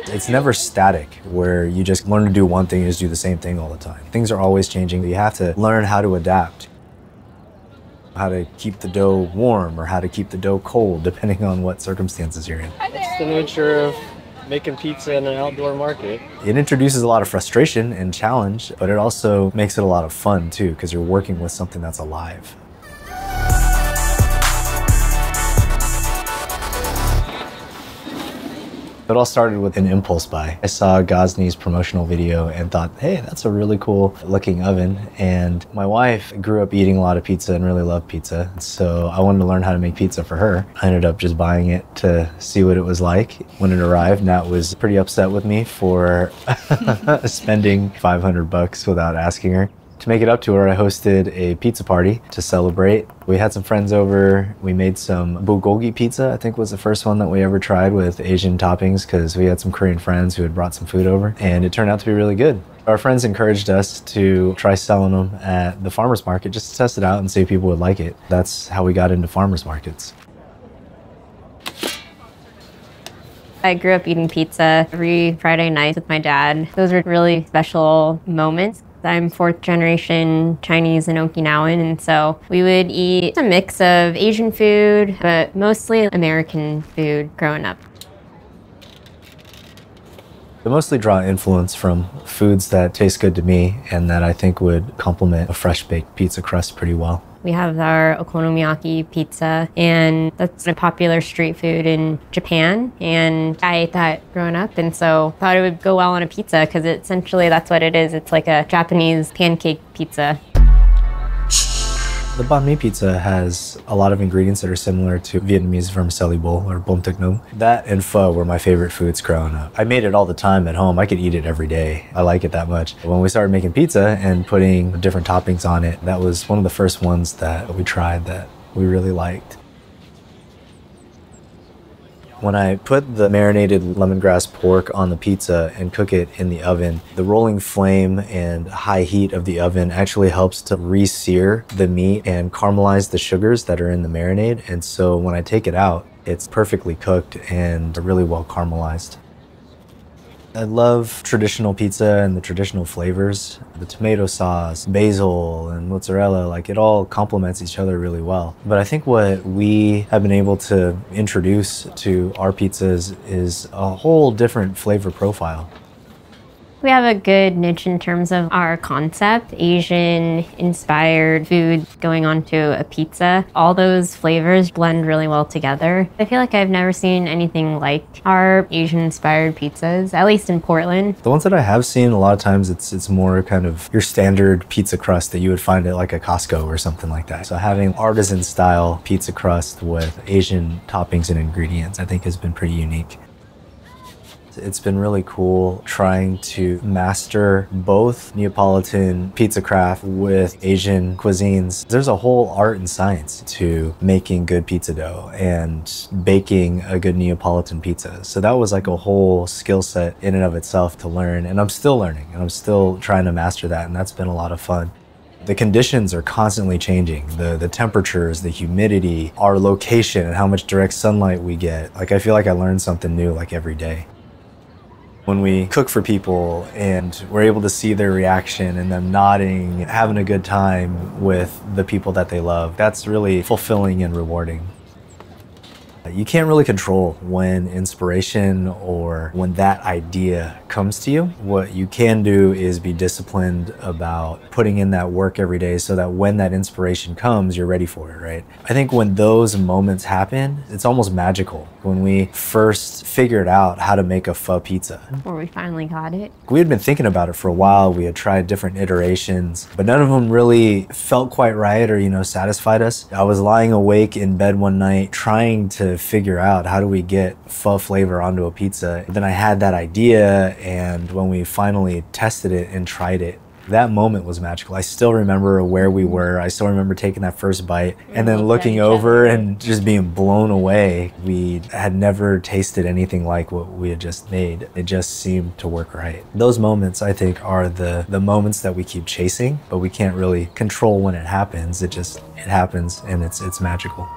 It's never static, where you just learn to do one thing, you just do the same thing all the time. Things are always changing. You have to learn how to adapt, how to keep the dough warm or how to keep the dough cold, depending on what circumstances you're in. It's the nature of making pizza in an outdoor market. It introduces a lot of frustration and challenge, but it also makes it a lot of fun too, because you're working with something that's alive. It all started with an impulse buy. I saw Gozney's promotional video and thought, hey, that's a really cool looking oven. And my wife grew up eating a lot of pizza and really loved pizza. So I wanted to learn how to make pizza for her. I ended up just buying it to see what it was like. When it arrived, Nat was pretty upset with me for spending $500 without asking her. To make it up to her, I hosted a pizza party to celebrate. We had some friends over. We made some bulgogi pizza, I think was the first one that we ever tried with Asian toppings, because we had some Korean friends who had brought some food over, and it turned out to be really good. Our friends encouraged us to try selling them at the farmer's market just to test it out and see if people would like it. That's how we got into farmer's markets. I grew up eating pizza every Friday night with my dad. Those were really special moments. I'm fourth generation Chinese and Okinawan, and so we would eat a mix of Asian food, but mostly American food growing up. I mostly draw influence from foods that taste good to me and that I think would complement a fresh baked pizza crust pretty well. We have our okonomiyaki pizza, and that's a popular street food in Japan. And I ate that growing up, and so thought it would go well on a pizza because essentially that's what it is. It's like a Japanese pancake pizza. The banh mi pizza has a lot of ingredients that are similar to Vietnamese vermicelli bowl or bom thich nung. That and pho were my favorite foods growing up. I made it all the time at home. I could eat it every day. I like it that much. When we started making pizza and putting different toppings on it, that was one of the first ones that we tried that we really liked. When I put the marinated lemongrass pork on the pizza and cook it in the oven, the rolling flame and high heat of the oven actually helps to re-sear the meat and caramelize the sugars that are in the marinade. And so when I take it out, it's perfectly cooked and really well caramelized. I love traditional pizza and the traditional flavors. The tomato sauce, basil, and mozzarella, like it all complements each other really well. But I think what we have been able to introduce to our pizzas is a whole different flavor profile. We have a good niche in terms of our concept, Asian-inspired food going onto a pizza. All those flavors blend really well together. I feel like I've never seen anything like our Asian-inspired pizzas, at least in Portland. The ones that I have seen, a lot of times it's more kind of your standard pizza crust that you would find at like a Costco or something like that. So having artisan-style pizza crust with Asian toppings and ingredients, I think has been pretty unique. It's been really cool trying to master both Neapolitan pizza craft with Asian cuisines. There's a whole art and science to making good pizza dough and baking a good Neapolitan pizza. So that was like a whole skill set in and of itself to learn, and I'm still learning and I'm still trying to master that, and that's been a lot of fun. The conditions are constantly changing. The temperatures, the humidity, our location, and how much direct sunlight we get. Like I feel like I learn something new like every day. When we cook for people and we're able to see their reaction and them nodding, having a good time with the people that they love, that's really fulfilling and rewarding. You can't really control when inspiration or when that idea comes to you. What you can do is be disciplined about putting in that work every day so that when that inspiration comes, you're ready for it, right? I think when those moments happen, it's almost magical. When we first figured out how to make a pho pizza. Or we finally got it. We had been thinking about it for a while. We had tried different iterations, but none of them really felt quite right or, satisfied us. I was lying awake in bed one night trying to figure out how do we get pho flavor onto a pizza. Then I had that idea, and when we finally tested it and tried it, that moment was magical. I still remember where we were. I still remember taking that first bite and then looking over and just being blown away. We had never tasted anything like what we had just made. It just seemed to work right. Those moments, I think, are the moments that we keep chasing, but we can't really control when it happens. It happens, and it's magical.